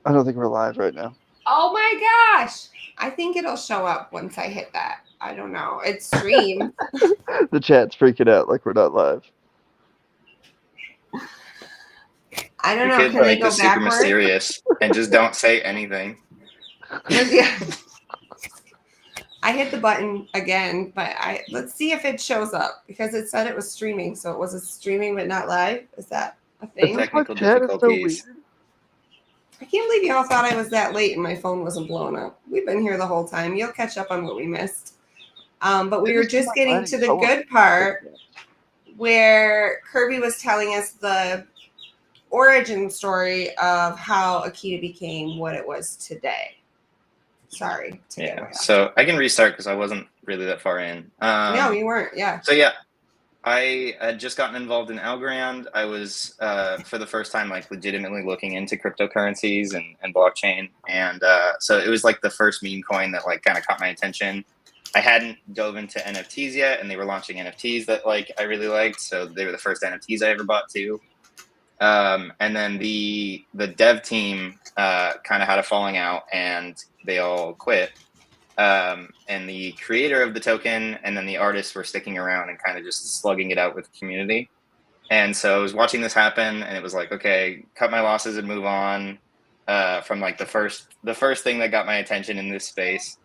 I don't think we're live right now. Oh my gosh. I think it'll show up once I hit that. I don't know. It's streamed. The chat's freaking out like we're not live. I don't You know. could Can they make go this super backward? mysterious and just don't say anything. Yeah. I hit the button again, but let's see if it shows up because it said it was streaming. So it was a streaming but not live. Is that a It's thing? just my Technical chat is so difficulties. weird. I can't believe y'all thought I was that late and my phone wasn't blowing up. We've been here the whole time. You'll catch up on what we missed. But I we were just feel just like getting letting to the go of good it. part where Kirby was telling us the origin story of how Akita became what it was today. Sorry to get way off. So I can restart because I wasn't really that far in. No, you weren't. Yeah. So yeah, I had just gotten involved in Algorand. I was for the first time like legitimately looking into cryptocurrencies and blockchain, and so it was like the first meme coin that like kind of caught my attention. I hadn't dove into NFTs yet, and they were launching NFTs that like I really liked, so they were the first NFTs I ever bought too. And then the dev team kind of had a falling out, and they all quit. And the creator of the token and then the artists were sticking around and kind of just slugging it out with the community. And so I was watching this happen, and it was like, okay, cut my losses and move on from like the first thing that got my attention in this space,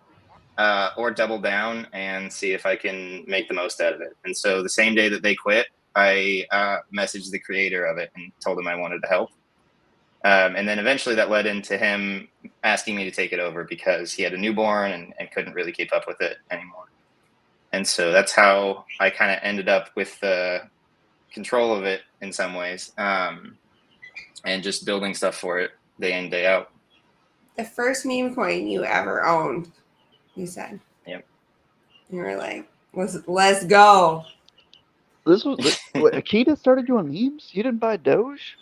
or double down and see if I can make the most out of it. And so the same day that they quit, I messaged the creator of it and told him I wanted to help. And then eventually that led into him asking me to take it over because he had a newborn and couldn't really keep up with it anymore. And so that's how I kind of ended up with the control of it in some ways, and just building stuff for it day in, day out. The first meme coin you ever owned, you said. Yep. You were like, let's go. This was what, Akita started you on memes. You didn't buy Doge.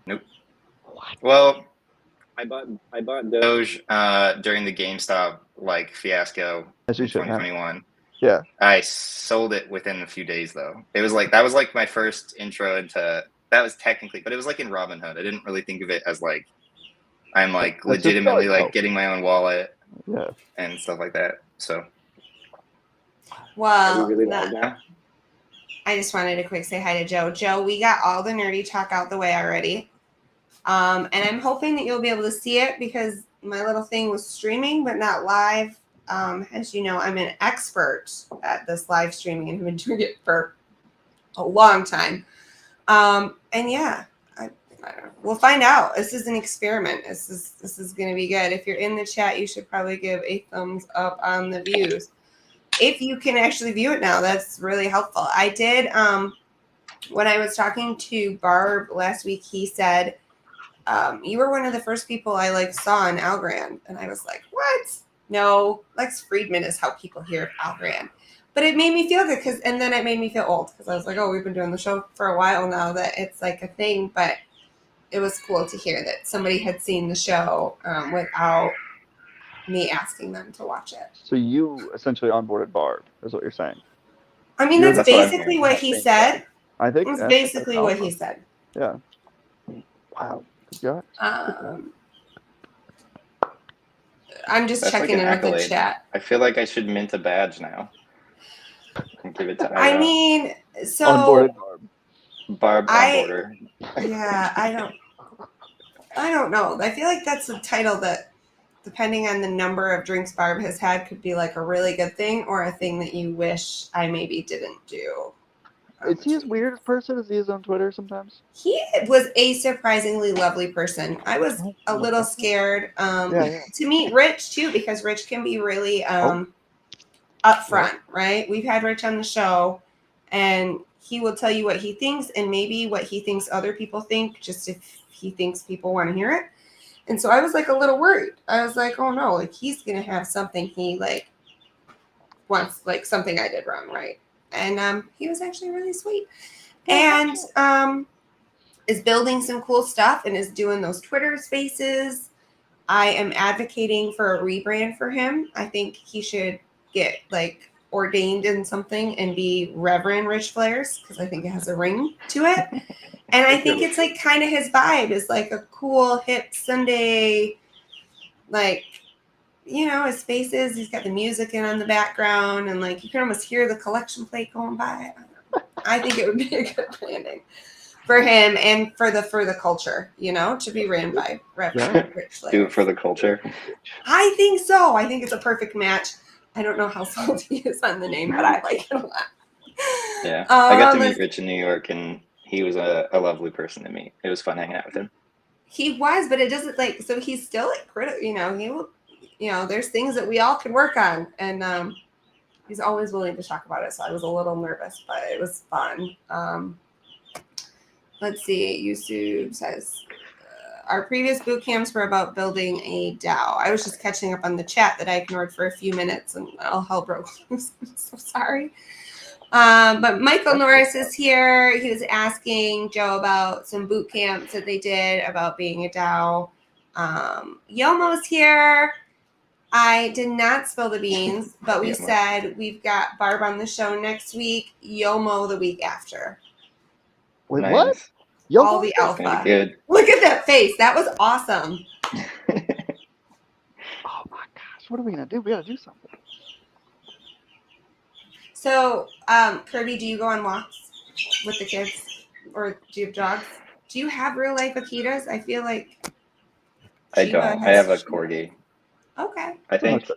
Nope. What? Well, I bought Doge during the GameStop like fiasco As you in should have. 2021. Yeah. I sold it within a few days though. It was like that was like my first intro into that was technically, but it was like in Robinhood. I didn't really think of it as like I'm like That's just legitimately like, like getting my own wallet Yeah. and stuff like that. So are Well, we really live now? I just wanted to quick say hi to Joe. Joe, we got all the nerdy talk out the way already. And I'm hoping that you'll be able to see it because my little thing was streaming but not live. As you know, I'm an expert at this live streaming and have been doing it for a long time. And yeah, I don't know. We'll find out. This is an experiment. This is going to be good. If you're in the chat, you should probably give a thumbs up on the views. If you can actually view it now, that's really helpful. I did, when I was talking to Barb last week, he said, you were one of the first people I like saw on Algorand. And I was like, what? No, Lex Friedman is how people hear of Algorand. But it made me feel good and then it made me feel old because I was like, oh, we've been doing the show for a while now that it's like a thing. But it was cool to hear that somebody had seen the show without me asking them to watch it. So you essentially onboarded Barb, is what you're saying. I mean, that's basically what he said. I think It's that's basically what he awesome. said. Yeah. Wow. Good job. I'm just checking in with the chat. I feel like I should mint a badge now and give it to I mean, so onboarded Barb onboarder. Yeah, I don't know. I feel like that's a title that, depending on the number of drinks Barb has had, could be like a really good thing or a thing that you wish I maybe didn't do. Is he as weird a person as he is on Twitter sometimes? He was a surprisingly lovely person. I was a little scared to meet Rich too, because Rich can be really upfront, right? We've had Rich on the show, and he will tell you what he thinks and maybe what he thinks other people think, just if he thinks people want to hear it. And so I was like a little worried. I was like, oh no, like he's gonna have something he like wants, like something I did wrong, right? And he was actually really sweet, and is building some cool stuff and is doing those Twitter spaces. I am advocating for a rebrand for him. I think he should get like ordained in something and be Reverend Rich Flares because I think it has a ring to it. And I think it's like kind of his vibe is like a cool hip Sunday, like, you know, his face is, he's got the music in on the background and like you can almost hear the collection plate going by. I think it would be a good branding for him and for the culture, you know, to be ran by Reverend Rich Flares. Do it for the culture. I think so. I think it's a perfect match. I don't know how sold he is on the name, but I like it a lot. Yeah, I got to meet Rich in New York, and he was a lovely person to meet. It was fun hanging out with him. He was, but it doesn't like, so he's still like critical, you know, he will, you know, there's things that we all can work on. And he's always willing to talk about it. So I was a little nervous, but it was fun. Let's see. YouTube says, our previous boot camps were about building a DAO. I was just catching up on the chat that I ignored for a few minutes and all hell broke loose. I'm so sorry. But Michael Norris is here. He was asking Joe about some boot camps that they did about being a DAO. Yomo's here. I did not spill the beans, but we said we've got Barb on the show next week, Yomo the week after. Wait, Nice. what? All the alpha. Good. Look at that face. That was awesome. Oh my gosh, what are we gonna do? We gotta do something. So, Kirby, do you go on walks with the kids, or do you have dogs? Do you have real life Akitas? I feel like I don't. I have a corgi. Okay. I think,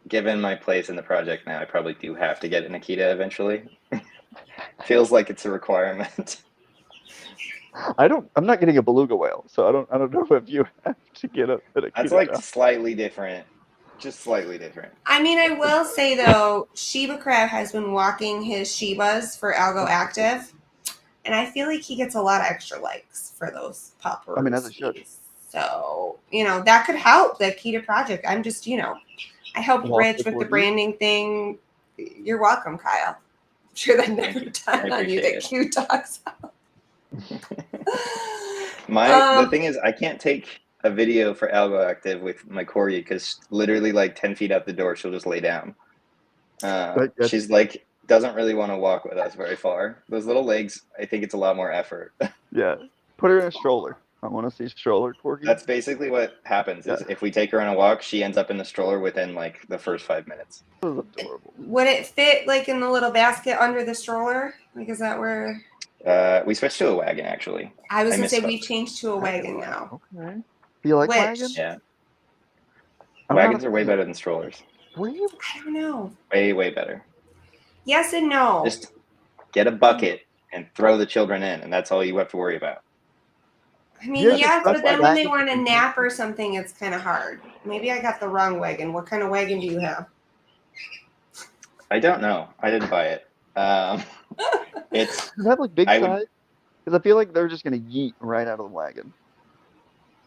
given my place in the project now, I probably do have to get an Akita eventually. Feels like it's a requirement. I'm not getting a beluga whale, so I don't know if you have to get an Akita. That's like slightly different. Just slightly different. I mean, I will say though, Shiba Crab has been walking his Shibas for Algo Active, and I feel like he gets a lot of extra likes for those puppers. I mean, as it should. So, you know, that could help the Akita project. I'm just, you know, I helped Rich with the branding thing. You're welcome, Kyle. I'm sure that never done on you, that cute dogs. The thing is, I can't take a video for Algo Active with my corgi because literally like 10 feet out the door, she'll just lay down. She's like, doesn't really want to walk with us very far. Those little legs, I think it's a lot more effort. Yeah. Put her in a stroller. I want to see stroller corgi. That's basically what happens is if we take her on a walk, she ends up in the stroller within like the first 5 minutes. That was adorable. Would it fit like in the little basket under the stroller? Like, is that where? We switched to a wagon, actually. I was going to say we changed to a wagon now. Okay. Do you like wagons? Yeah. Wagons are way better than strollers. Really? I don't know. Way, way better. Yes and no. Just get a bucket and throw the children in, and that's all you have to worry about. I mean, yes, but then when they want a nap or something, it's kind of hard. Maybe I got the wrong wagon. What kind of wagon do you have? I don't know. I didn't buy it. It's. Does it have like big size? Because I feel like they're just gonna yeet right out of the wagon.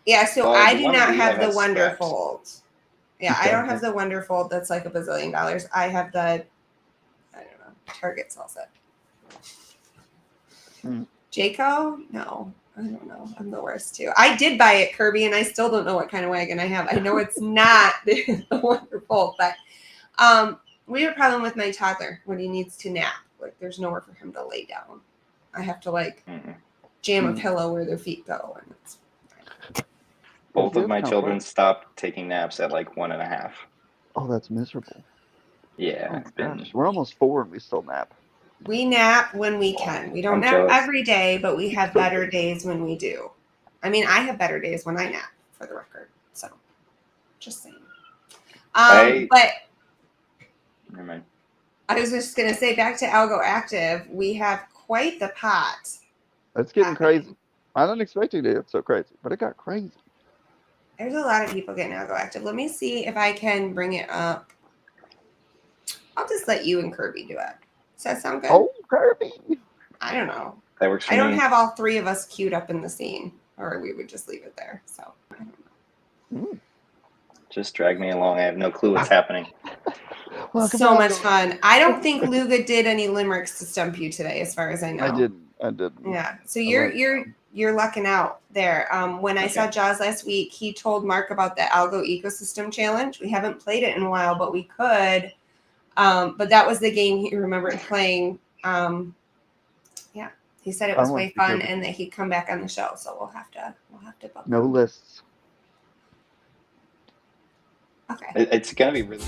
Yeah, so I do not have the Wonderfold. Yeah, I don't have the Wonderfold that's like $1 bazillion. I have the, I don't know, Target sells it. Jayco? No, I don't know. I'm the worst too. I did buy it, Kirby, and I still don't know what kind of wagon I have. I know it's not the Wonderfold, but we have a problem with my toddler when he needs to nap. Like, there's nowhere for him to lay down. I have to like jam a pillow where their feet go, and it's. Both of my children stopped taking naps at like 1.5. Oh, that's miserable. Yeah. We're almost 4 and we still nap. We nap when we can. We don't nap every day, but we have better days when we do. I mean, I have better days when I nap, for the record. So, just saying. But never mind. I was just going to say, back to Algo Active, we have quite the pot. It's getting crazy. I didn't expect it to get so crazy, but it got crazy. There's a lot of people getting Algo Active. Let me see if I can bring it up. I'll just let you and Kirby do it. Does that sound good? Oh, Kirby. I don't know. That works for me. I don't me. have all 3 of us queued up in the scene, or we would just leave it there. So, I don't know. Just drag me along. I have no clue what's happening. So much fun. I don't think Luga did any limericks to stump you today, as far as I know. I didn't. Yeah. So you're lucking out there. When I saw Jaws last week, he told Mark about the Algo Ecosystem Challenge. We haven't played it in a while, but we could. But that was the game he remembered playing. Yeah, he said it was way fun and that he'd come back on the show. So we'll have to book No him. lists. Okay. It's gonna be really.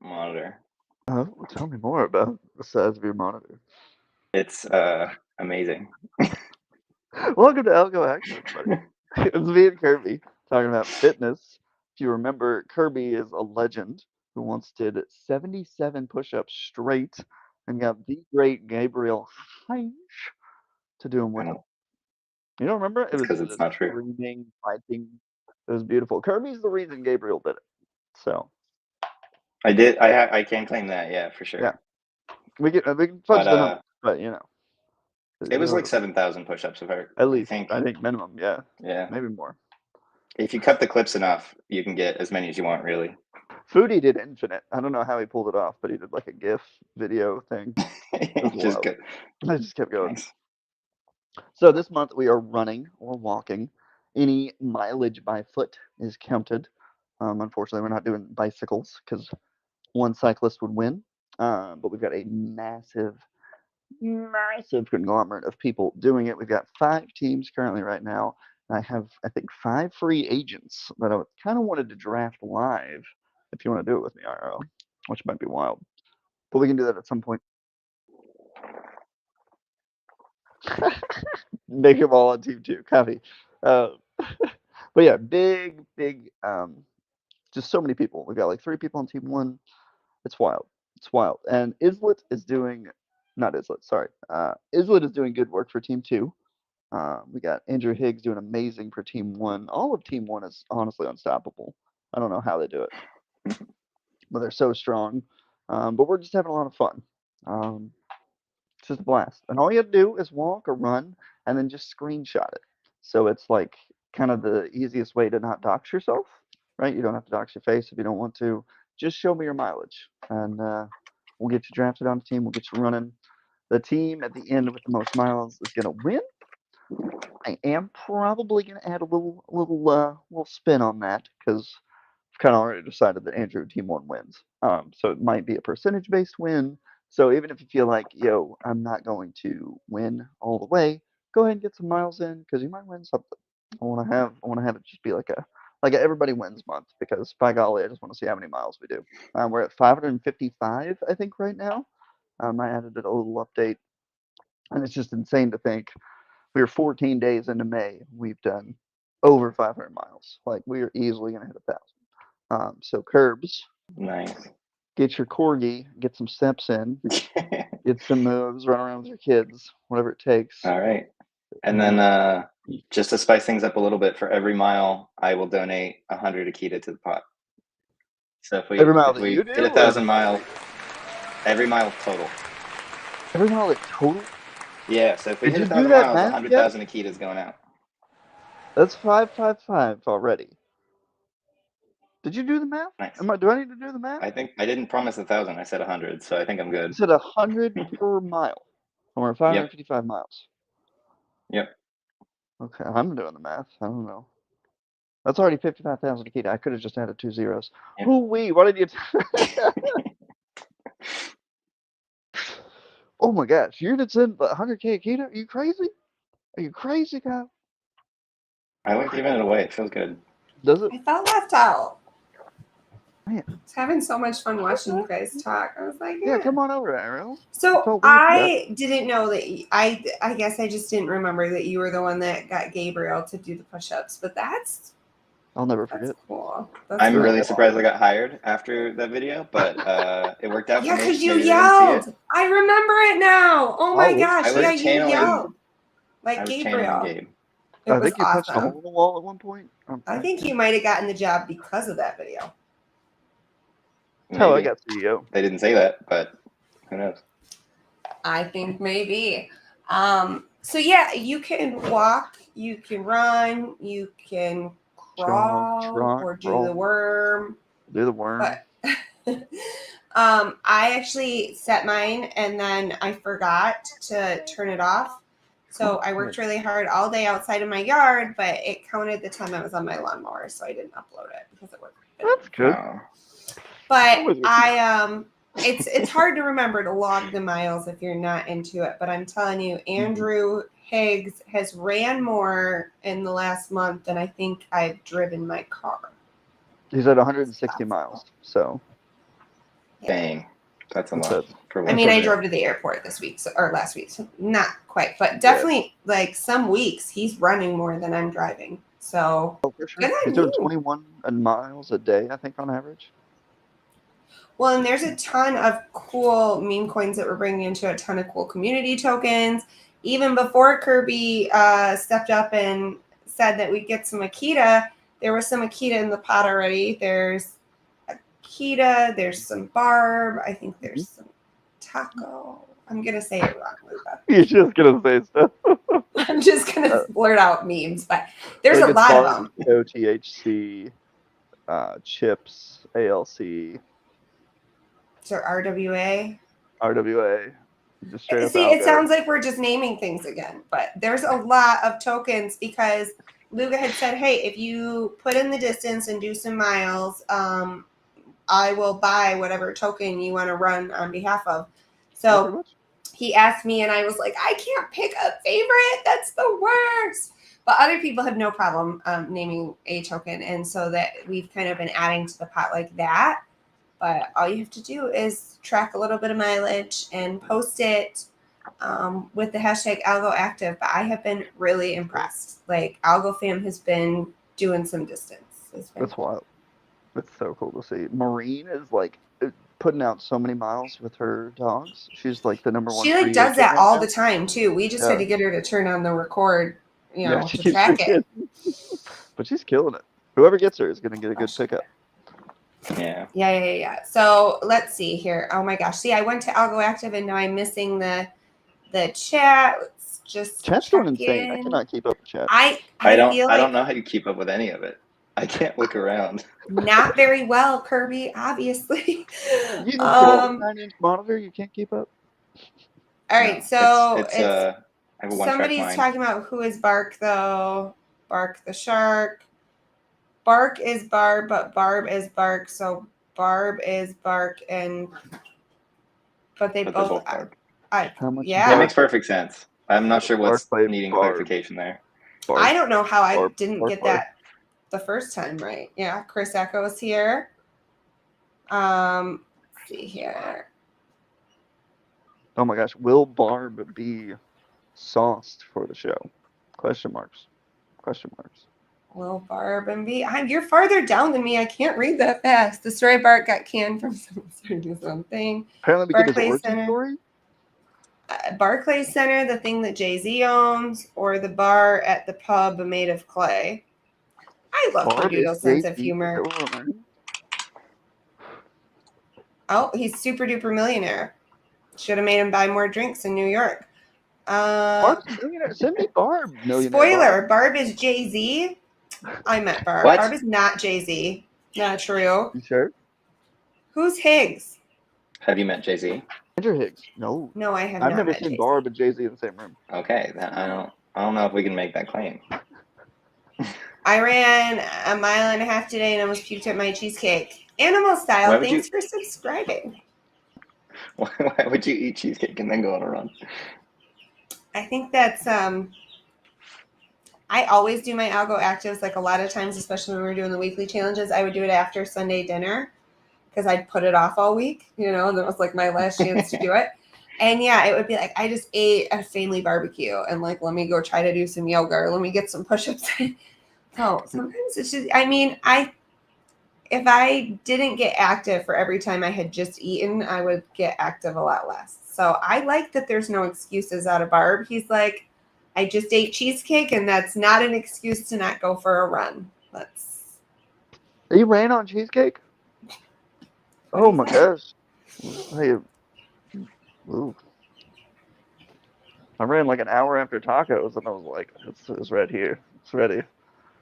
Monitor. Tell me more about the size of your monitor. It's amazing. Welcome to Algo Action, everybody. It's me and Kirby talking about fitness. If you remember, Kirby is a legend who once did 77 push-ups straight and got the great Gabriel to do them with I him. don't. You don't remember? It It's was because it's not true. screaming, fighting. It was beautiful. Kirby's the reason Gabriel did it. So I did. I can claim that. Yeah, for sure. yeah, we can fudge But the numbers, but you know, it was like 7,000 push-ups. at least think. I think minimum, yeah, Yeah. maybe more. If you cut the clips enough, you can get as many as you want, really. Foodie did infinite. I don't know how he pulled it off, but he did like a GIF video thing. Just good. I just kept going. Nice. So this month we are running or walking. Any mileage by foot is counted. Unfortunately, we're not doing bicycles because one cyclist would win. But we've got a massive conglomerate of people doing it. We've got 5 teams currently right now. I have, I think, 5 free agents that I kind of wanted to draft live if you want to do it with me, IRL, which might be wild. But we can do that at some point. Make them all on team 2. Copy. But yeah, big, just so many people. We've got like 3 people on team 1. It's wild. It's wild. And Islet is doing, not Islet, sorry. Islet is doing good work for team 2. We got Andrew Higgs doing amazing for team 1. All of team 1 is honestly unstoppable. I don't know how they do it, but they're so strong. But we're just having a lot of fun. It's just a blast. And all you have to do is walk or run and then just screenshot it. So it's like kind of the easiest way to not dox yourself, right? You don't have to dox your face if you don't want to. Just show me your mileage, and we'll get you drafted on the team. We'll get you running. The team at the end with the most miles is going to win. I am probably going to add a little spin on that because I've kind of already decided that Andrew team 1 wins. So it might be a percentage based win. So even if you feel like, yo, I'm not going to win all the way, go ahead and get some miles in because you might win something. I want to have it just be like a everybody wins month because by golly, I just want to see how many miles we do. We're at 555, I think, right now. I added a little update, and it's just insane to think we are 14 days into May. We've done over 500 miles. Like we are easily going to hit 1,000. So Curbs, Nice. get your corgi, get some steps in, get some moves, run around with your kids, whatever it takes. All right. And then just to spice things up a little bit, for every mile, I will donate 100 Akita to the pot. So if we every mile that you hit do, 1,000 miles, every mile total. Every mile that total. Yeah. So if we Did hit you do 1,000 that miles, math 100,000 Akita is going out. That's 555 already. Did you do the math? Nice. Do I need to do the math? I think I didn't promise 1,000. I said 100, so I think I'm good. You said 100 per mile, or 555 miles. Yep. Okay, I'm doing the math. I don't know. That's already 55,000 Akita. I could have just added 2 zeros. Yep. Hoo-wee, what did you... Oh my gosh, you did send 100K Akita? Are you crazy? Are you crazy, Kyle? I like giving it away. It feels good. Does it? I felt left out. Man. I was having so much fun watching you guys talk. I was like, yeah, come on over, Ariel. So I didn't know that. I guess I just didn't remember that you were the one that got Gabriel to do the push-ups. But I'll never forget. That's cool. I'm really surprised I got hired after that video, but it worked out for me. Yeah, because you Maybe yelled. I remember it now. Oh my gosh. Yeah, you yelled. Like I was Gabriel. Gabe. I think you punched a hole in the wall at one point. I think you might have gotten the job because of that video. Hell, I got CEO. They didn't say that, but who knows? I think maybe. So yeah, you can walk, you can run, you can crawl or do the worm. Do the worm. But, I actually set mine and then I forgot to turn it off. So I worked really hard all day outside of my yard, but it counted the time I was on my lawnmower, so I didn't upload it because it worked. That's good. Oh. But it's hard to remember to log the miles if you're not into it. But I'm telling you, Andrew Higgs has ran more in the last month than I think I've driven my car. He's at 160 miles. So. Dang, that's a That's lot. it. For I one mean, I person. drove to the airport this week or last week, so not quite, but definitely like some weeks he's running more than I'm driving. So Oh, for sure. good on He's doing you. 21 miles a day, I think, on average. Well, and there's a ton of cool meme coins that we're bringing into a ton of cool community tokens. Even before Kirby stepped up and said that we get some Akita, there was some Akita in the pot already. There's Akita, there's some Barb, I think there's some Taco. I'm going to say it wrong, Luca. You're just going to say stuff. I'm just going to blurt out memes, but there's a It's lot of Barb, them. OTHC, Chips, ALC, So RWA. RWA, just straight up See, it algo. sounds like we're just naming things again, but there's a lot of tokens because Luga had said, hey, if you put in the distance and do some miles, I will buy whatever token you want to run on behalf of. So he asked me and I was like, I can't pick a favorite. That's the worst. But other people have no problem naming a token. And so that we've kind of been adding to the pot like that. But all you have to do is track a little bit of mileage and post it with the hashtag Algo Active. But I have been really impressed. Like Algo Fam has been doing some distance. That's wild. It's so cool to see. Maureen is like putting out so many miles with her dogs. She's like the number one. She like does that all the time too. We just had to get her to turn on the record, she to keeps track it. But she's killing it. Whoever gets her is gonna get a good pickup. Yeah. So let's see here. Oh my gosh. See, I went to Algo Active and now I'm missing the chat. Let's just chat's going insane. I cannot keep up with chat. I don't know how you keep up with any of it. I can't look around. Not very well, Kirby, obviously. You a 9-inch monitor, you can't keep up. All right, so it's I have a somebody's talking about who is Bark though. Bark the shark. Bark is Barb, but Barb is Bark. So Barb is Bark, but they're both Barb. That makes perfect sense. I'm not sure what's needing clarification there. I don't know how I didn't get that the first time right. Yeah, Chris Echo is here. Let's see here. Oh my gosh, will Barb be sauced for the show? Question marks. Will Barb and be? You're farther down than me. I can't read that fast. The story Bart got canned from something. Apparently, we get his origin story. Barclays Center, the thing that Jay-Z owns, or the bar at the pub made of clay. I love Perdudo's sense of humor. Oh, he's super duper millionaire. Should have made him buy more drinks in New York. Barb's a millionaire. Send me Barb. Millionaire. Spoiler: Barb is Jay-Z. I met Barb. What? Barb is not Jay-Z. Not true. You sure? Who's Higgs? Have you met Jay-Z? Andrew Higgs. No. No, I have I've not never met seen Jay-Z. Barb and Jay-Z in the same room. Okay, then I don't know if we can make that claim. I ran a mile and a half today and almost puked at my cheesecake. Animal style. Thanks for subscribing. Why would you eat cheesecake and then go on a run? I think that's I always do my Algo Actives, like a lot of times, especially when we're doing the weekly challenges, I would do it after Sunday dinner because I'd put it off all week, and that was like my last chance to do it. And yeah, it would be like, I just ate a family barbecue and like, let me go try to do some yoga or let me get some push-ups. So sometimes it's just, if I didn't get active for every time I had just eaten, I would get active a lot less. So I like that there's no excuses out of Barb. He's like, I just ate cheesecake, and that's not an excuse to not go for a run. You ran on cheesecake? Oh my gosh. Hey, ooh. I ran like an hour after tacos, and I was like, it's right here. It's ready.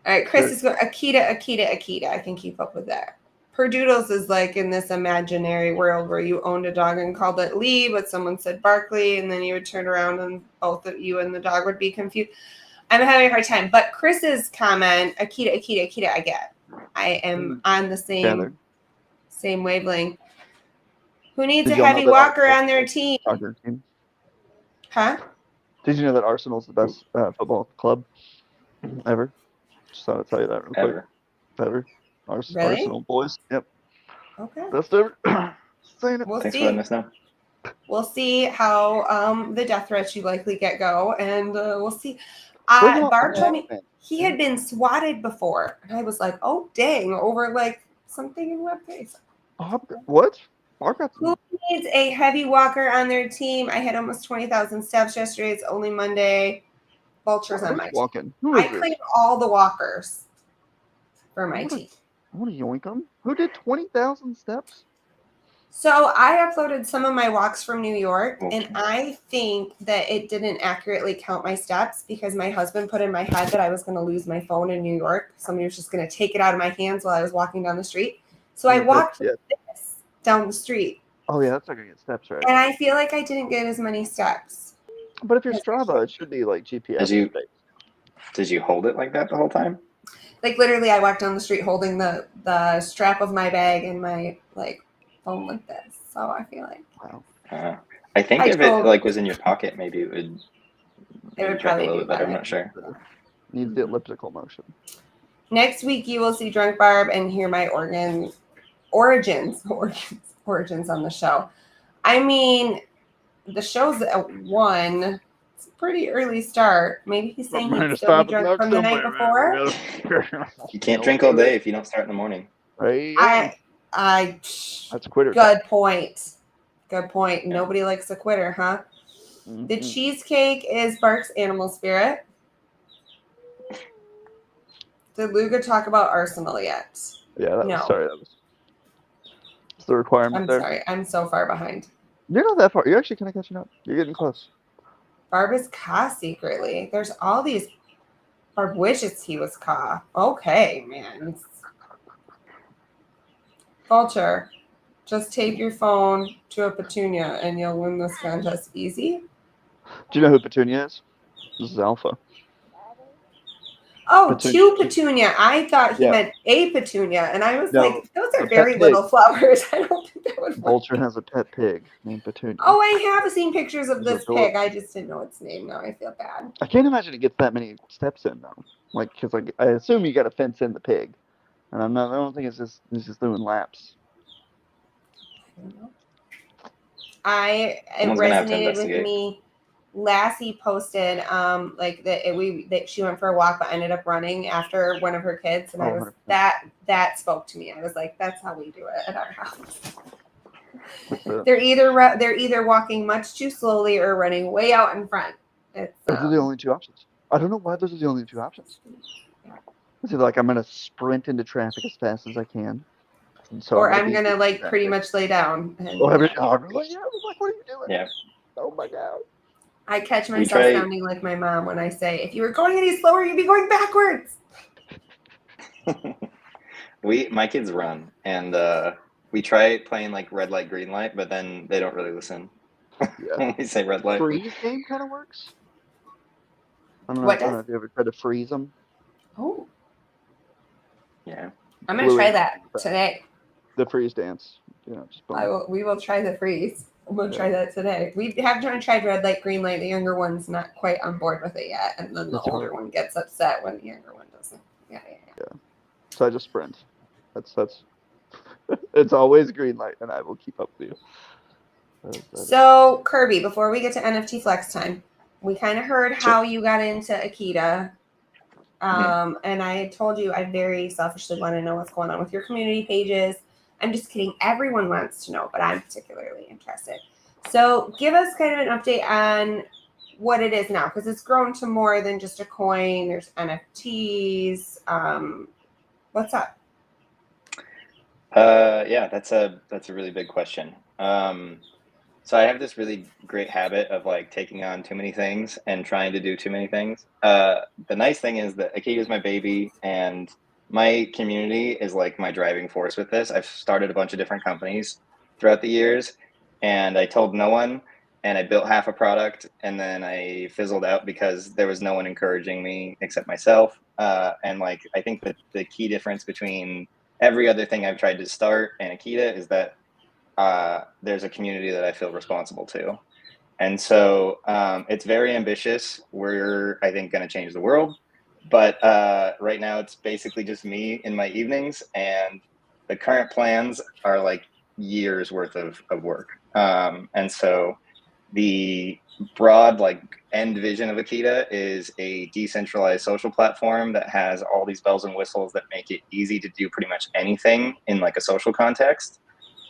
All right, Chris is going, Akita. I can keep up with that. Perdoodles is like in this imaginary world where you owned a dog and called it Lee, but someone said Barkley, and then you would turn around and both of you and the dog would be confused. I'm having a hard time. But Chris's comment, Akita, Akita, Akita, I get. I am on the same wavelength. Who needs a heavy walker on their team? Huh? Did you know that Arsenal's the best football club ever? Just thought I'd tell you that real quick. Ever. Really? Arsenal boys. Yep. Okay. Best ever. Saying it. We'll Thanks see. for letting us know. We'll see how the death threats you likely get go, and we'll see. Barb told me he had been swatted before, and I was like, "Oh dang!" Over like something in webpage. What? Barb got Who needs a heavy walker on their team? I had almost 20,000 steps yesterday. It's only Monday. Vultures on my team. I claim all the walkers for my team. I want to yoink them. Who did 20,000 steps? So I uploaded some of my walks from New York, and I think that it didn't accurately count my steps because my husband put in my head that I was going to lose my phone in New York. Somebody was just going to take it out of my hands while I was walking down the street. So I walked this down the street. Oh, yeah, that's not going to get steps, right? And I feel like I didn't get as many steps. But if you're Strava, it should be like GPS. Did you hold it like that the whole time? Like literally, I walked down the street holding the strap of my bag and my phone like this. So I feel like I think if it was in your pocket, maybe it would probably a little bit better. I'm not sure. Needs the elliptical motion. Next week you will see Drunk Barb and hear my origins on the show. I mean, the show's at 1. It's a pretty early start. Maybe he's saying he'd still be drunk from the night before. You can't drink all day if you don't start in the morning. Right. That's quitter. Good point. Yeah. Nobody likes a quitter, huh? Mm-hmm. The cheesecake is Bark's animal spirit. Did Luga talk about Arsenal yet? Yeah, that was the requirement. I'm sorry. I'm so far behind. You're not that far. You're actually kind of catching up. You're getting close. Barb is Ka secretly. There's all these. Barb wishes he was Ka. Okay, man. Vulture, just tape your phone to a petunia and you'll win this contest easy. Do you know who Petunia is? This is Alpha. Oh, two petunia. I thought he meant a petunia, and I was like, those are very little flowers. I don't think that would. Vulture has a pet pig named Petunia. Oh, I have seen pictures of this pig. I just didn't know its name. Now I feel bad. I can't imagine it gets that many steps in though. Because I assume you got to fence in the pig, and I don't think it's just doing laps. It resonated with me. Lassie posted that she went for a walk but ended up running after one of her kids, and I was that spoke to me. I was like, that's how we do it at our house. They're either walking much too slowly or running way out in front. Those are the only two options. I don't know why those are the only two options. It's either I'm gonna sprint into traffic as fast as I can, or I'm gonna pretty much lay down. And, what are you doing? Yeah. Oh my god. I catch myself sounding like my mom when I say, if you were going any slower, you'd be going backwards. My kids run, and we try playing red light, green light, but then they don't really listen. Yeah. When we say red light. Freeze game kind of works. I don't know if you ever tried to freeze them. Oh. Yeah. I'm going to try that today. The freeze dance. We will try the freeze. I'm going to try that today. We have tried red light, green light. The younger one's not quite on board with it yet. And then the older one gets upset when the younger one doesn't. Yeah. So I just sprint. That's it's always green light, and I will keep up with you. So, Kirby, before we get to NFT Flex time, we kind of heard how you got into Akita. And I had told you I very selfishly want to know what's going on with your community pages. I'm just kidding. Everyone wants to know, but I'm particularly interested. So give us kind of an update on what it is now, because it's grown to more than just a coin. There's NFTs. What's up? Yeah, that's a really big question. So I have this really great habit of taking on too many things and trying to do too many things. The nice thing is that Akita is my baby, and my community is like my driving force with this. I've started a bunch of different companies throughout the years, and I told no one, and I built half a product, and then I fizzled out because there was no one encouraging me except myself. And like, I think that the key difference between every other thing I've tried to start and Akita is that there's a community that I feel responsible to. And so it's very ambitious. We're, I think, going to change the world. But right now, it's basically just me in my evenings. And the current plans are like years worth of work. And so the broad like end vision of Akita is a decentralized social platform that has all these bells and whistles that make it easy to do pretty much anything in like a social context.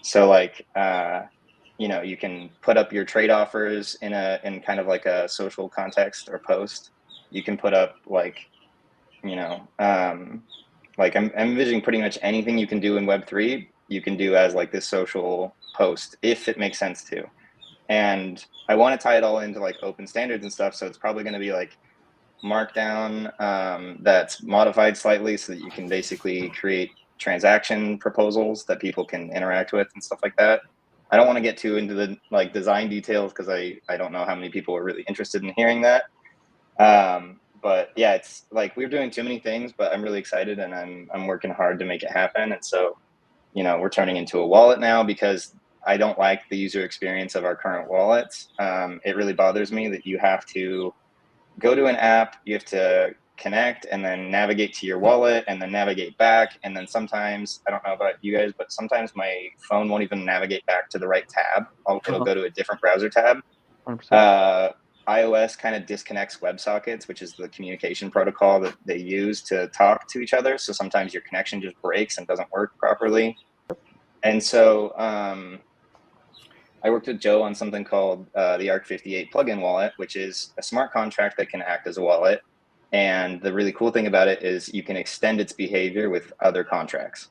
So like you can put up your trade offers in kind of like a social context or post. You can put up like you know like I'm envisioning pretty much anything you can do in Web3 you can do as like this social post if it makes sense to. And I want to tie it all into like open standards and stuff, so it's probably going to be like markdown that's modified slightly so that you can basically create transaction proposals that people can interact with and stuff like that. I don't want to get too into the like design details because I don't know how many people are really interested in hearing that. But yeah, it's like we're doing too many things, but I'm really excited and I'm working hard to make it happen. And so, we're turning into a wallet now because I don't like the user experience of our current wallets. It really bothers me that you have to go to an app, you have to connect and then navigate to your wallet and then navigate back. And then sometimes, I don't know about you guys, but sometimes my phone won't even navigate back to the right tab. It'll go to a different browser tab. 100%. iOS kind of disconnects WebSockets, which is the communication protocol that they use to talk to each other. So sometimes your connection just breaks and doesn't work properly. And so I worked with Joe on something called the ARC58 plugin wallet, which is a smart contract that can act as a wallet. And the really cool thing about it is you can extend its behavior with other contracts.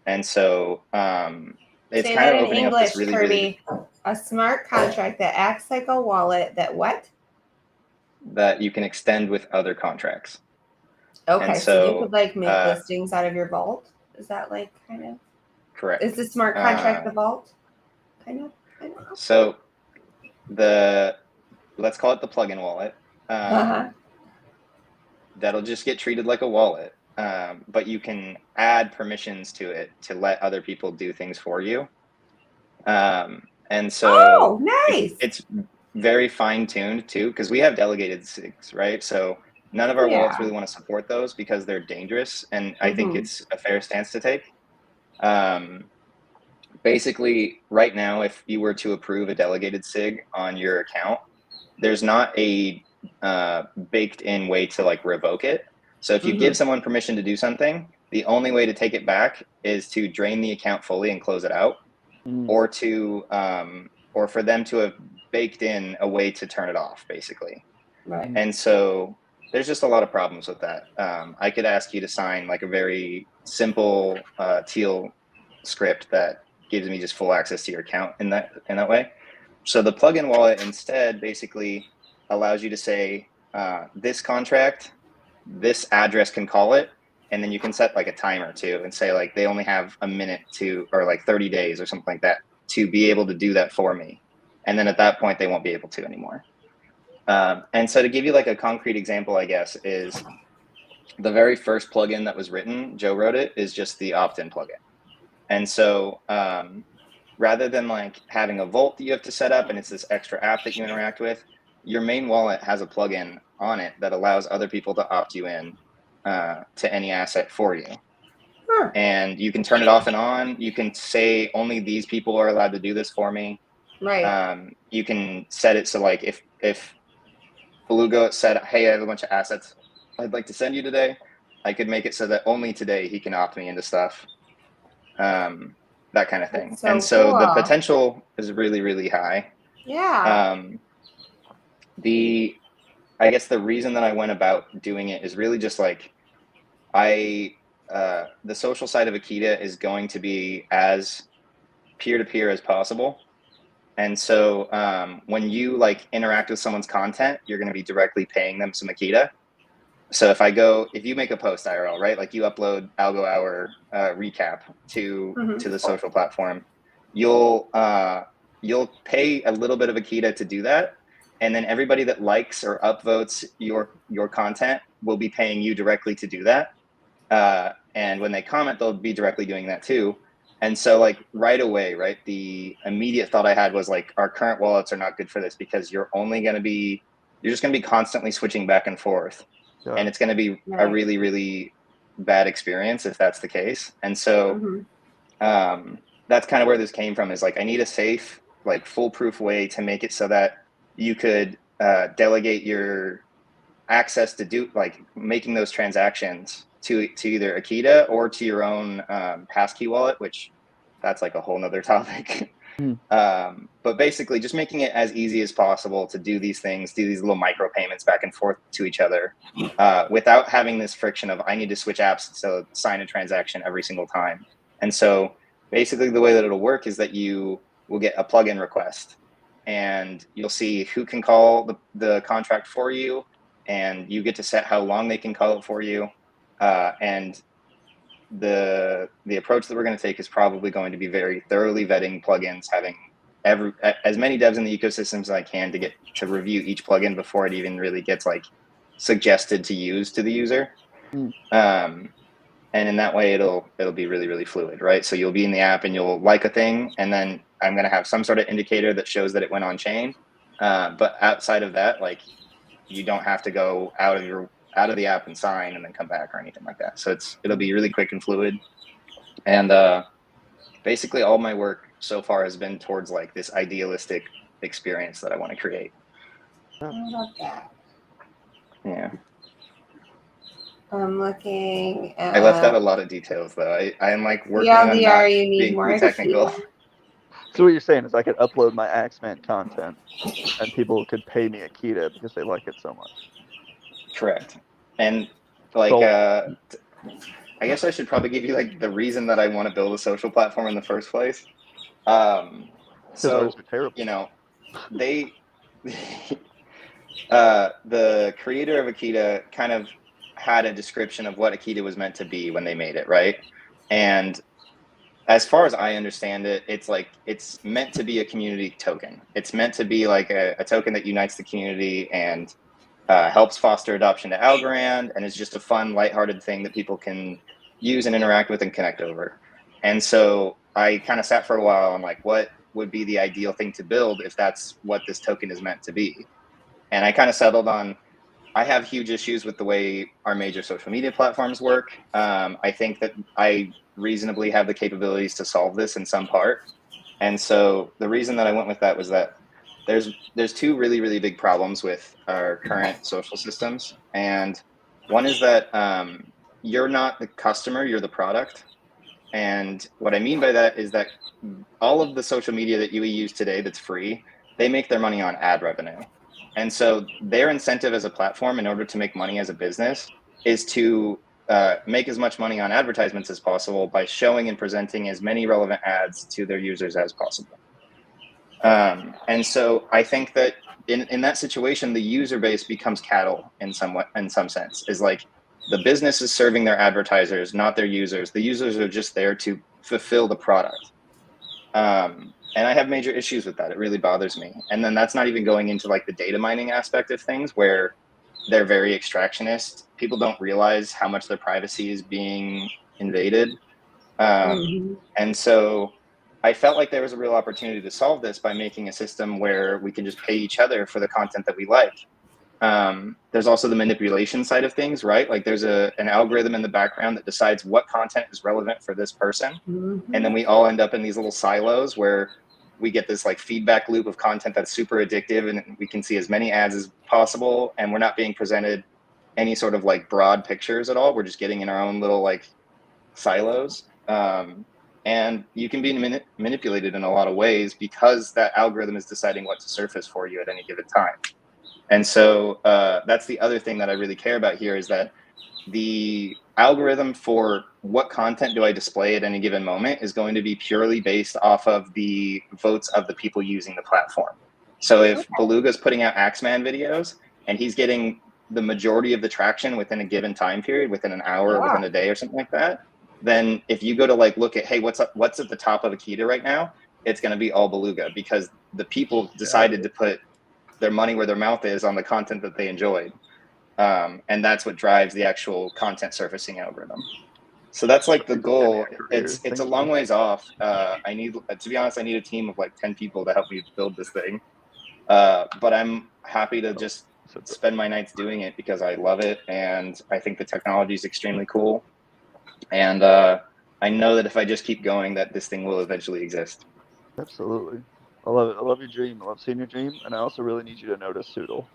And so it's Say kind that of in opening up this English, really, Kirby. A smart contract that acts like a wallet that what? that you can extend with other contracts. And Okay, so you so, could like make listings out of your vault. Is that like kind of correct. is the smart contract the vault? Kind of. So let's call it the plugin wallet. That'll just get treated like a wallet, but you can add permissions to it to let other people do things for you. And so nice. it's very fine tuned too, because we have delegated SIGs, right? So none of our wallets really want to support those because they're dangerous, and I think it's a fair stance to take. Basically, right now, if you were to approve a delegated SIG on your account, there's not a baked in way to like revoke it. So if you give someone permission to do something, the only way to take it back is to drain the account fully and close it out, or to or for them to have baked in a way to turn it off, basically. Right. And so there's just a lot of problems with that. I could ask you to sign like a very simple teal script that gives me just full access to your account in that way. So the plugin wallet instead basically allows you to say this contract, this address can call it, and then you can set like a timer too and say like they only have a minute to, or like 30 days or something like that to be able to do that for me. And then at that point they won't be able to anymore. And so to give you like a concrete example, I guess, is the very first plugin that was written, Joe wrote it, is just the opt-in plugin. And so rather than like having a vault that you have to set up and it's this extra app that you interact with, your main wallet has a plugin on it that allows other people to opt you in to any asset for you. And you can turn it off and on. You can say only these people are allowed to do this for me. Right. You can set it so like if Beluga said, hey, I have a bunch of assets I'd like to send you today, I could make it so that only today he can opt me into stuff. That kind of thing. And so the potential is really, really high. Yeah. I guess the reason that I went about doing it is really just like the social side of Akita is going to be as peer-to-peer as possible. And so when you like interact with someone's content, you're going to be directly paying them some Akita. So if you make a post IRL, right? Like you upload Algo Hour recap to the social platform, you'll pay a little bit of Akita to do that, and then everybody that likes or upvotes your content will be paying you directly to do that. And when they comment, they'll be directly doing that too. And so like right away, right, the immediate thought I had was like, our current wallets are not good for this, because you're just going to be constantly switching back and forth. And it's going to be a really, really bad experience if that's the case. And so that's kind of where this came from, is like, I need a safe, like foolproof way to make it so that you could delegate your access to do like making those transactions to either Akita or to your own passkey wallet, which that's like a whole nother topic. But basically just making it as easy as possible to do these things, do these little micro payments back and forth to each other without having this friction of I need to switch apps to sign a transaction every single time. And so basically the way that it'll work is that you will get a plugin request and you'll see who can call the contract for you, and you get to set how long they can call it for you. And the approach that we're going to take is probably going to be very thoroughly vetting plugins, having as many devs in the ecosystem as I can to review each plugin before it even really gets like suggested to use to the user. And in that way, it'll be really, really fluid, right? So you'll be in the app and you'll like a thing, and then I'm going to have some sort of indicator that shows that it went on chain. But outside of that, like, you don't have to go out of the app and sign and then come back or anything like that. So it'll be really quick and fluid. And basically all my work so far has been towards like this idealistic experience that I want to create. I love that. Yeah. I'm looking at. I left out a lot of details though. I am like working on not being too technical. So what you're saying is I could upload my Axeman content and people could pay me Akita because they like it so much. Correct. And like I guess I should probably give you like the reason that I want to build a social platform in the first place. So you know, they the creator of Akita kind of had a description of what Akita was meant to be when they made it, right? And as far as I understand it, it's meant to be a community token. It's meant to be like a token that unites the community and helps foster adoption to Algorand, and is just a fun, lighthearted thing that people can use and interact with and connect over. And so I kind of sat for a while on like, what would be the ideal thing to build if that's what this token is meant to be? And I kind of settled on, I have huge issues with the way our major social media platforms work. I think that I reasonably have the capabilities to solve this in some part. And so the reason that I went with that was that there's two really, really big problems with our current social systems. And one is that you're not the customer, you're the product. And what I mean by that is that all of the social media that you use today that's free, they make their money on ad revenue. And so their incentive as a platform in order to make money as a business is to make as much money on advertisements as possible by showing and presenting as many relevant ads to their users as possible. And so I think that in that situation, the user base becomes cattle in some sense. Is like the business is serving their advertisers, not their users. The users are just there to fulfill the product. And I have major issues with that. It really bothers me. And then that's not even going into like the data mining aspect of things, where they're very extractionist. People don't realize how much their privacy is being invaded. And so I felt like there was a real opportunity to solve this by making a system where we can just pay each other for the content that we like. There's also the manipulation side of things, right? Like there's an algorithm in the background that decides what content is relevant for this person. And then we all end up in these little silos where we get this like feedback loop of content that's super addictive, and we can see as many ads as possible. And we're not being presented any sort of like broad pictures at all. We're just getting in our own little like silos. And you can be manipulated in a lot of ways because that algorithm is deciding what to surface for you at any given time. And so that's the other thing that I really care about here, is that the algorithm for what content do I display at any given moment is going to be purely based off of the votes of the people using the platform. So if Beluga's putting out Axeman videos and he's getting the majority of the traction within a given time period, within an hour, or within a day or something like that, then if you go to like look at, hey, what's at the top of Akita right now, it's going to be all Beluga, because the people decided to put their money where their mouth is on the content that they enjoyed. And that's what drives the actual content surfacing algorithm. So that's like the goal. It's a long ways off. I need, to be honest, I need a team of like 10 people to help me build this thing. But I'm happy to just spend my nights doing it because I love it, and I think the technology is extremely cool. And I know that if I just keep going, that this thing will eventually exist. Absolutely. I love it. I love your dream. I love seeing your dream. And I also really need you to notice Soodle.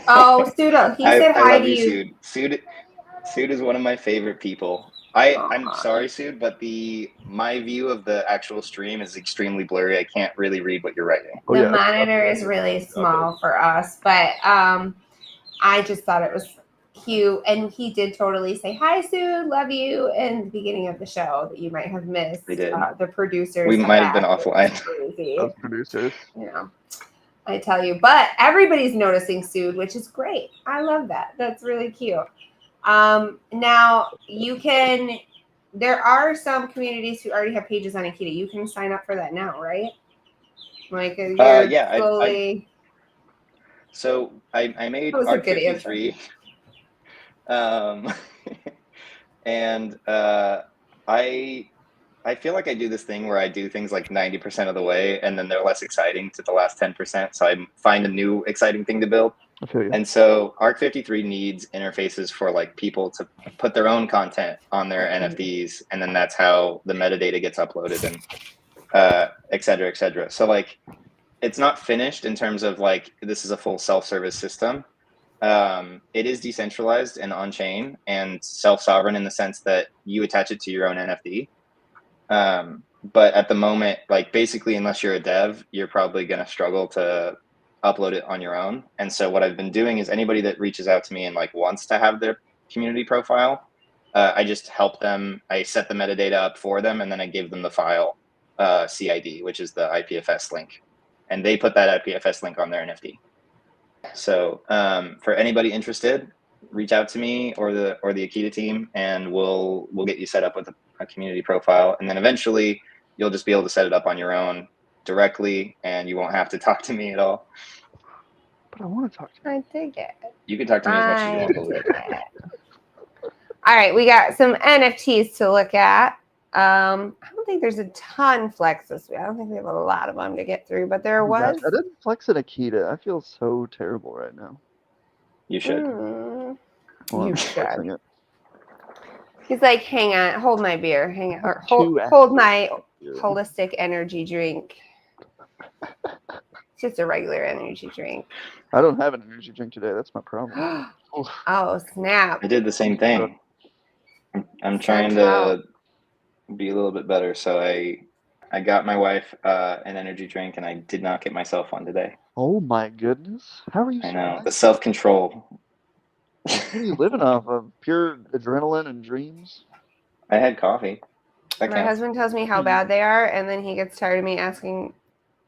Oh, Soodle. He said I hi love to you, you. Sood is one of my favorite people. I'm sorry, Sood, but my view of the actual stream is extremely blurry. I can't really read what you're writing. Oh, The yeah, monitor is really small for us, but I just thought it was cute. And he did totally say, hi, Sood, love you, in the beginning of the show that you might have missed. They did. The producers. We might have been offline. Crazy. Those producers. Yeah. I tell you, but everybody's noticing Sood, which is great. I love that. That's really cute. Now you can, there are some communities who already have pages on Akita. You can sign up for that now, right? Like you're slowly. So I made That was a good ARC53. And I feel like I do this thing where I do things like 90% of the way, and then they're less exciting to the last 10%. So I find a new exciting thing to build. I feel you. And so ARC53 needs interfaces for like people to put their own content on their NFTs, and then that's how the metadata gets uploaded, and et cetera, et cetera. So like, it's not finished in terms of like, this is a full self-service system. It is decentralized and on-chain and self-sovereign in the sense that you attach it to your own NFT. But at the moment, like basically, unless you're a dev, you're probably going to struggle to upload it on your own. And so what I've been doing is anybody that reaches out to me and like wants to have their community profile, I just help them. I set the metadata up for them, and then I give them the file CID, which is the IPFS link, and they put that IPFS link on their NFT. So for anybody interested, reach out to me or the Akita team, and we'll get you set up with a community profile, and then eventually you'll just be able to set it up on your own directly, and you won't have to talk to me at all. But I want to talk to you. I dig it. You can talk to me as much as you want. All right, we got some NFTs to look at. I don't think there's a ton flex this week. I don't think we have a lot of them to get through, but there was. I didn't flex an Akita. I feel so terrible right now. You should. Well, You should. flexing it. He's like, hang on, hold my beer, hang on, or hold my holistic energy drink. It's just a regular energy drink. I don't have an energy drink today. That's my problem. Oh, snap. I did the same thing. I'm trying to be a little bit better. So I got my wife an energy drink, and I did not get myself one today. Oh my goodness. How are you I know. The self-control. What are you living off of? Pure adrenaline and dreams? I had coffee. My husband tells me how bad they are, and then he gets tired of me asking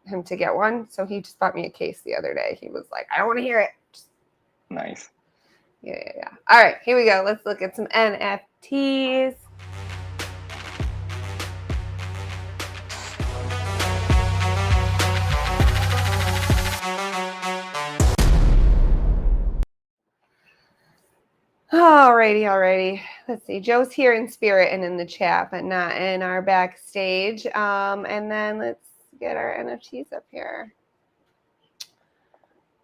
him to get one. So he just bought me a case the other day. He was like, I don't want to hear it. Nice. Yeah. All right, here we go. Let's look at some NFTs. Alrighty. Let's see. Joe's here in spirit and in the chat, but not in our backstage. And then let's get our NFTs up here.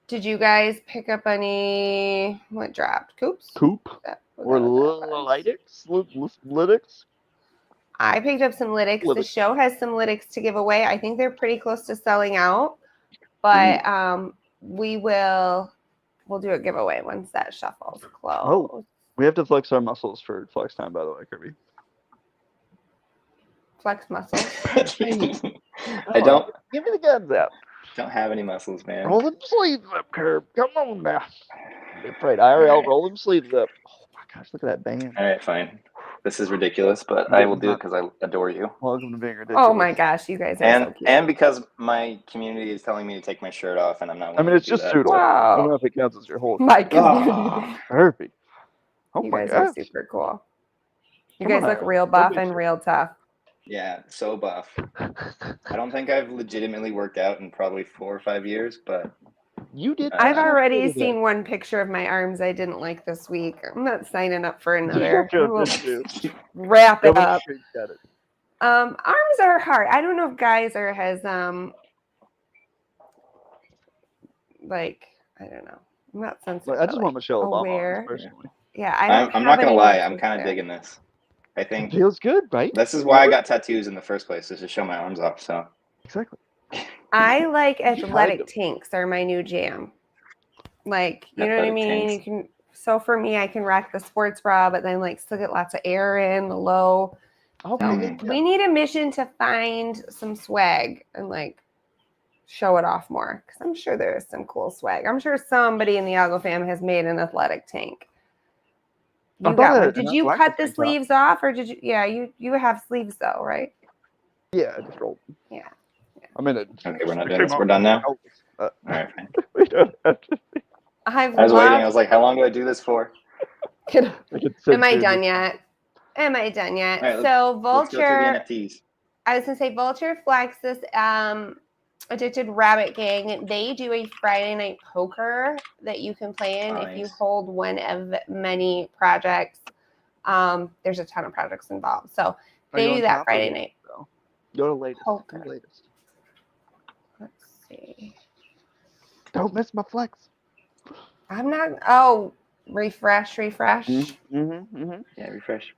Did you guys pick up any? What dropped? Coops? Coop? Or Lytics? Lytics? I picked up some Lytics. The show has some Lytics to give away. I think they're pretty close to selling out, but we'll do a giveaway once that shuffle's closed. Oh, we have to flex our muscles for flex time, by the way, Kirby. Flex muscles? I don't. Give me the guns out. Don't have any muscles, man. Roll them sleeves up, Curb. Come on now. Be afraid. IRL, roll them sleeves up. Oh my gosh, look at that band. All right, fine. This is ridiculous, but I will do it because I adore you. Welcome to being ridiculous. Oh my gosh, you guys are so cute. And because my community is telling me to take my shirt off, and I'm not I willing mean, it's to do just that. pseudo. Wow. I don't know if it counts as your whole. My community. Ah. Kirby. Oh You my guys are gosh. super cool. You Come guys look on. real Don't buff be and shy. real tough. Yeah, so buff. I don't think I've legitimately worked out in probably 4 or 5 years, but You did. I've Uh, already seen one picture of my arms I didn't like this week. I'm not signing up for You another. I should will too. wrap Go it and up. screenshot it. Arms are hard. I don't know if guys are as like, I don't know. I'm not sensitive. Like, I just want Michelle Obama aware. arms, personally. Yeah, I don't. I'm not have gonna any lie, I'm muscles kind of there. digging this. I It think feels good, right? this is why I got tattoos in the first place, is to show my arms off. So Exactly. I like You hide athletic them. tanks are my new jam. Like, you know what I Athletic mean? tanks. You can. So for me, I can rock the sports bra, but then like still get lots of air in the low. Okay. So Yeah. we need a mission to find some swag and like show it off more, because I'm sure there's some cool swag. I'm sure somebody in the Algo fam has made an athletic tank. I You bought got one. an Did you athletic cut the tank top. sleeves off, or did you? Yeah, you have sleeves though, right? Yeah, I just rolled. Yeah. I mean, it Okay, we're not it doing came this. out We're done now? shoulders. All right, fine. We don't have to. I I was waiting. I was like, how long do I do this for? I could Am I censor done this. yet? Am I done yet? All right, So Let's go through Vulture, the NFTs. I was gonna say Vulture Flex, this Addicted Rabbit Gang, they do a Friday night poker that you can play in if you Nice. hold one of many projects. There's a ton of projects involved, so Are they you do on that top or Friday bottom, night though? Go to latest. poker. Go latest. Let's see. Don't miss my flex. I'm not. Oh, refresh. Yeah, refresh.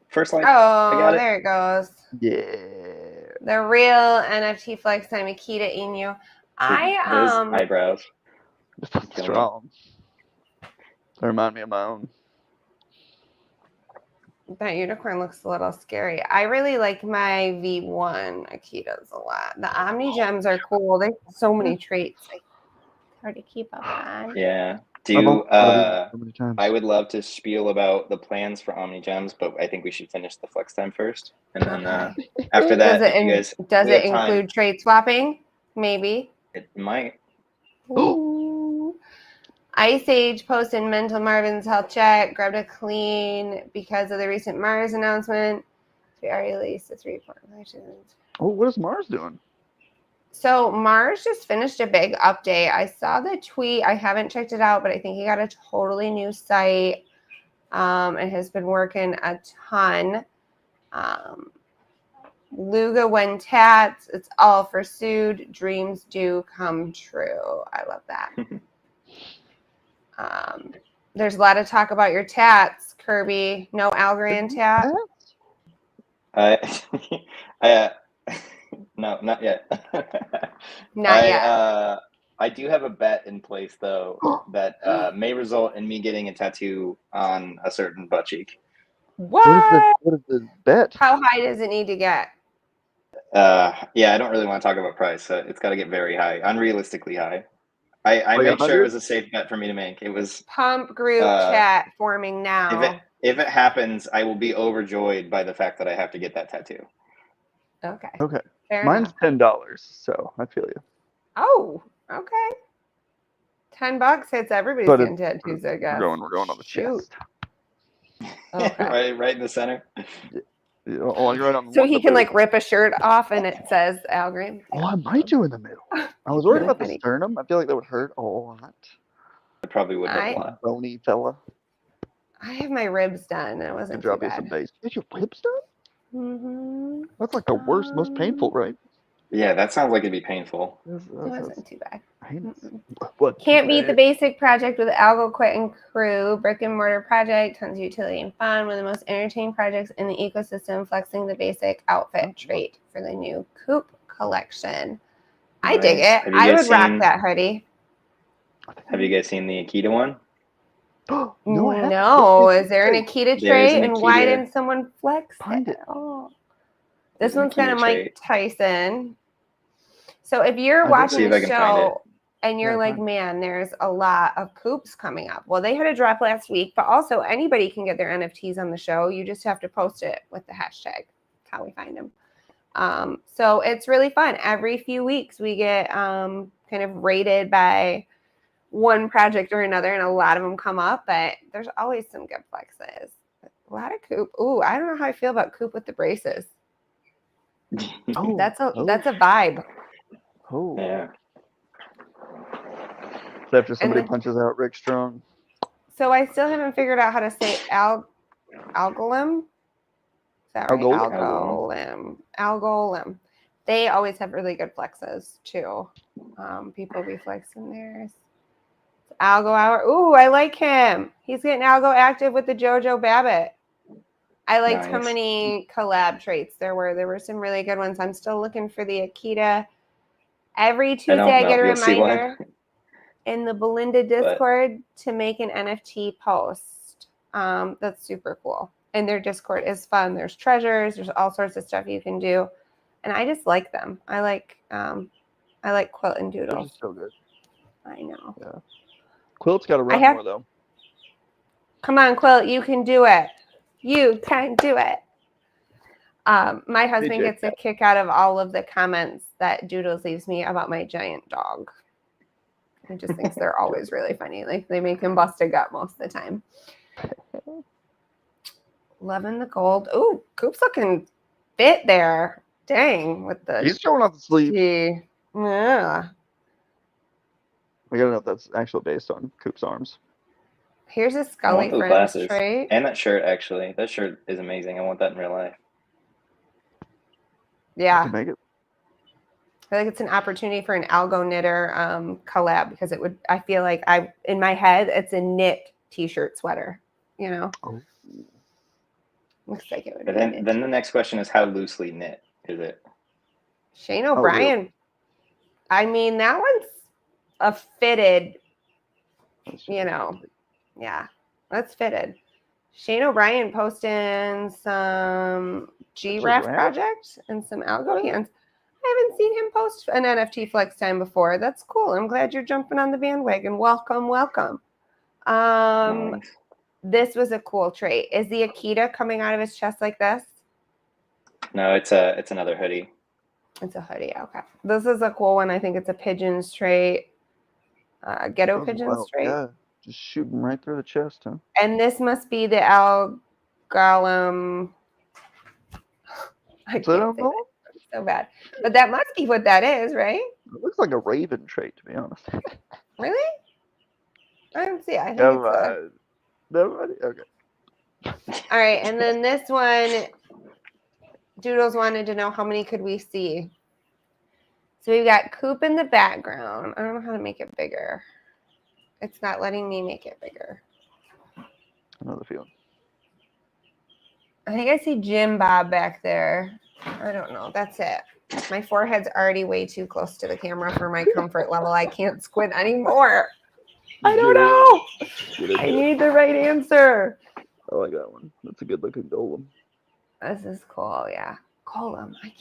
First like, Oh, I got it. there it goes. Yeah. The real NFT flex time, Akita Inu. Those eyebrows. That's Killing strong. They remind me of my own. That unicorn looks a little scary. I really like my V1 Akitas a lot. The Omni Gems are cool. They have so many traits. Hard to keep up on. Yeah. I've only thought of it so many times. I would love to spiel about the plans for Omni Gems, but I think we should finish the flex time first, and then after that, Does it, if you guys does we it have time, include trait swapping? Maybe. it might. Ooh. Ice Age posted Mental Marvin's health check, grabbed a clean because of the recent Mars announcement. We already released the 3 formulations. Oh, what is Mars doing? So Mars just finished a big update. I saw the tweet. I haven't checked it out, but I think he got a totally new site and has been working a ton. Luga when tats, it's all for Sood. Dreams do come true. I love that. There's a lot of talk about your tats, Kirby. No Algorand tat. No, not yet. Not yet. I do have a bet in place though that may result in me getting a tattoo on a certain butt cheek. What? What is the bet? How high does it need to get? Yeah, I don't really want to talk about price. It's got to get very high, unrealistically high. I Like made sure 100? it was a safe bet for me to make. It was Pump group chat forming now. if it happens, I will be overjoyed by the fact that I have to get that tattoo. Okay. Okay. Fair Mine's enough. $10, so I feel you. Oh, okay. $10 hits everybody's But getting tattoos, I guess. We're going on the Shoot. chest. Okay. right in the center. Yeah, like right on So the he can boot. like rip a shirt off and it says Algrim. Oh, I might do in the middle. I was worried Really about the funny. sternum. I feel like that would hurt a lot. It probably would hurt a lot. Bony fella. I have my ribs done. It Could wasn't too drop you some bad. days. Get your ribs done? Mm-hmm. That's like the worst, most painful, right? Yeah, that sounds like it'd be painful. It wasn't too bad. What? Can't beat the basic project with Algo Quit and Crew. Brick and mortar project, tons of utility and fun. One of the most entertaining projects in the ecosystem, flexing the basic outfit trait for the new coupe collection. I dig it. I would rock that hoodie. Have you guys seen the Akita one? No, is there an Akita trait? And why didn't someone flex it? Oh. This one's kind of Mike Tyson. So if you're watching the show and you're Yeah, like, fine. man, there's a lot of coops coming up. Well, they had a drop last week, but also anybody can get their NFTs on the show. You just have to post it with the hashtag. That's how we find them. So it's really fun. Every few weeks we get kind of rated by one project or another, and a lot of them come up, but there's always some good flexes. A lot of coop. Ooh, I don't know how I feel about coop with the braces. Oh, That's a vibe. Oh. Yeah. So after somebody then- punches out Rick Strong. So I still haven't figured out how to say algolem. Is that right? Algolem? Algolem. They always have really good flexes too. People be flexing theirs. Algo Hour. Ooh, I like him. He's getting Algo active with the JoJo Babbitt. I liked how Nice. many collab traits there were. There were some really good ones. I'm still looking for the Akita. Every Tuesday I get a You'll see reminder one. in the Belinda Discord to make an NFT post. That's super cool. And their Discord is fun. There's treasures. There's all sorts of stuff you can do. And I just like them. I like Quilt and They're Doodles. just so good. I know. Yeah. Quilt's got to run more though. Come on, Quilt, you can do it. You can do it. My husband gets a kick out of all of the comments that Doodles leaves me about my giant dog. He just thinks they're always really funny. Like they make him bust a gut most of the time. Loving the gold. Ooh, Coop's looking fit there. Dang, with the He's showing off the sleeves. Yeah. We gotta know if that's actually based on Coop's arms. Here's a I Scully want those Friends glasses. trait. And that shirt, actually. That shirt is amazing. I want that in real life. Yeah. To make it. I feel like it's an opportunity for an algo knitter collab because it would. I feel like in my head it's a knit t-shirt sweater. You know. Oh. Looks like it would. But be then the next question is, how loosely knit is it? Shane O'Brien. Really? I mean, that one's a fitted. Yeah. Yeah, that's fitted. Shane O'Brien posting some Giraffe project and some algo hands. I haven't seen him post an NFT flex time before. That's cool. I'm glad you're jumping on the bandwagon. Welcome. Nice. This was a cool trait. Is the Akita coming out of his chest like this? No, it's another hoodie. It's a hoodie. Okay. This is a cool one. I think it's a pigeons trait. Ghetto pigeons trait. Yeah. Just shooting right through the chest, huh? And this must be the algolem. I can't say that. It's so bad. But that must be what that is, right? It looks like a raven trait, to be honest. Really? I don't see it. I think it's Nobody? Okay. all right. And then this one, Doodles wanted to know how many could we see. So we've got Coop in the background. I don't know how to make it bigger. It's not letting me make it bigger. Another feeling. I think I see Jim Bob back there. I don't know. That's it. My forehead's already way too close to the camera for my comfort level. I can't squint anymore. I don't know. I need the right answer. I like that one. That's a good looking golem. This is cool. Yeah. Golem. I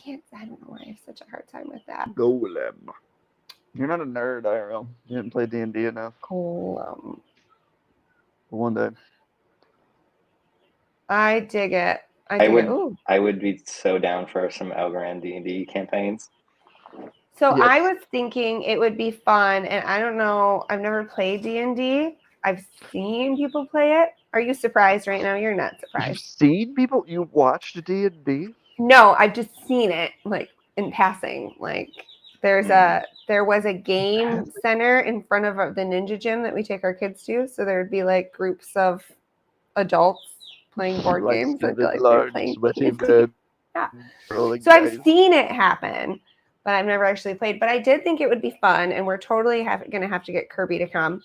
don't know why I have such a hard time with that. Golem. You're not a nerd, IRL. You didn't play D&D enough. Golem. One day. I dig it. I would be so down for some Algorand D&D campaigns. So yes. I was thinking it would be fun, and I don't know. I've never played D&D. I've seen people play it. Are you surprised right now? You're not surprised. You've seen people? You watched D&D? No, I've just seen it, like, in passing. Like, there was a game center in front of the Ninja Gym that we take our kids to. So there would be, like, groups of adults playing board games. I feel like they're playing D&D. Yeah. So I've seen it happen, but I've never actually played. But I did think it would be fun, and we're totally going to have to get Kirby to come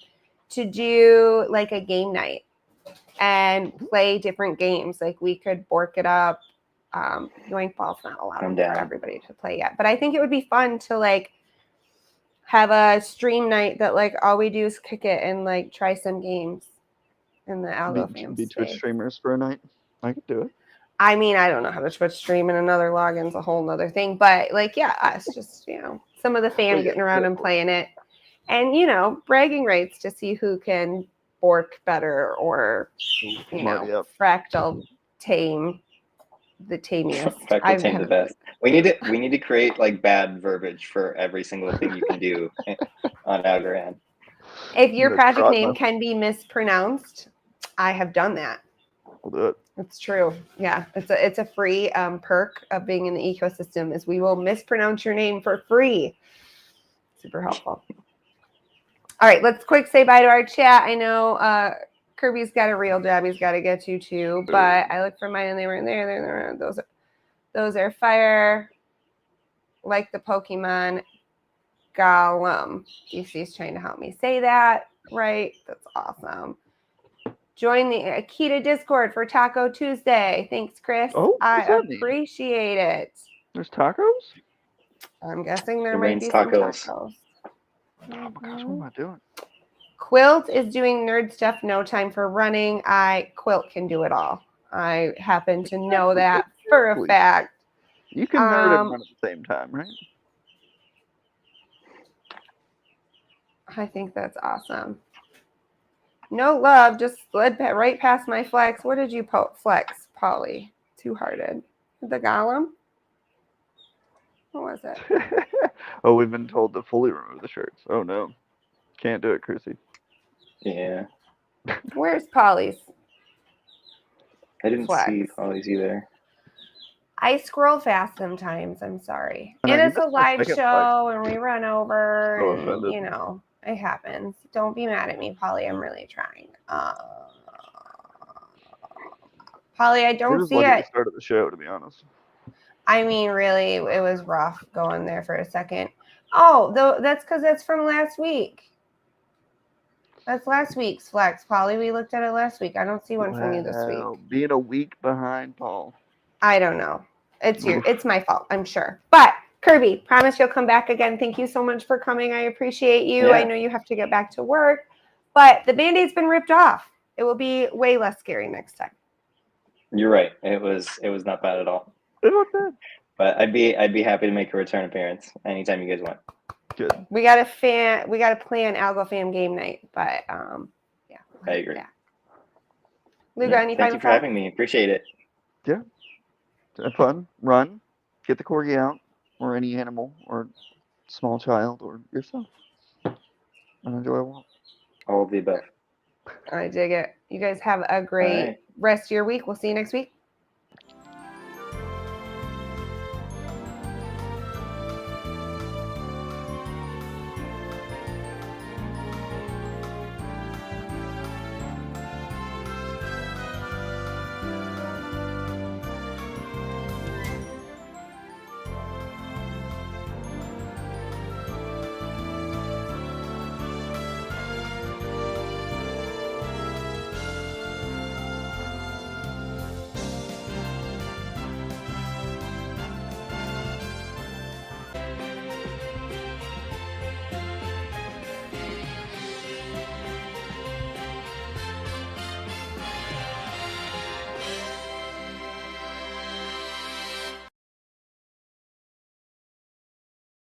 to do, like, a game night and play different games. Like, we could bork it up. Yoink Ball's not allowed for everybody to play yet. But I think it would be fun to, like, have a stream night that, like, all we do is kick it and, like, try some games in the Algo fam Be Twitch streamers for a night. I could do it. I mean, I don't know how to Twitch stream, and another login's a whole nother thing. But, like, yeah, us just, some of the fam getting around and playing it. And, bragging rights to see who can bork better or, Smart, yep. fractal tame the tamiest. Fractal tame the best. We need to create like bad verbiage for every single thing you can do on Algorand. If your The project trot name method. can be mispronounced, I have done that. We'll do it. It's true. Yeah, it's a free perk of being in the ecosystem is we will mispronounce your name for free. Super helpful. All right, let's quick say bye to our chat. I know Kirby's got a real job he's got to get to too, but I looked for mine and they weren't there. Those are fire, like the Pokemon Golem. DC's trying to help me say that right. That's awesome. Join the Akita Discord for Taco Tuesday. Thanks, Chris. Oh, I what's that mean? appreciate it. There's tacos? I'm guessing there It might rains be some tacos. tacos. Oh my gosh, what am I doing? Quilt is doing nerd stuff. No time for running. Quilt can do it all. I happen to know that for a fact. You can nerd and run at the same time, right? I think that's awesome. No love, just slid right past my flex. What did you flex, Polly? Two-hearted. The golem? What was it? Oh, we've been told to fully remove the shirts. Oh no. Can't do it, Chrissy. Yeah. Where's Polly's? I didn't flex? see Polly's either. I scroll fast sometimes. I'm sorry. I know, And you it's a missed my live second show, and we run over, So and offended. it happens. Don't be mad at me, Polly. I'm really trying. Polly, I You're don't just see lucky we it. started the show, to be honest. I mean, really, it was rough going there for a second. Oh, that's because that's from last week. That's last week's flex, Polly. We looked at it last week. I don't see one from you this week. Being a week behind Paul. I don't know. It's my fault, I'm sure. But Kirby, promise you'll come back again. Thank you so much for coming. I appreciate you. Yeah. I know you have to get back to work, but the Band-Aid's been ripped off. It will be way less scary next time. You're right. It was not bad at all. It wasn't bad. But I'd be happy to make a return appearance anytime you guys want. Good. We got to plan Algo Fam game night, but yeah. I agree. Yeah. Luga, any Thank final you for thoughts? having me. Appreciate it. Yeah. Have fun. Run. Get the corgi out, or any animal, or small child, or yourself. And enjoy a walk. All of the above. I dig it. You guys have a great rest of your week. We'll see you next week.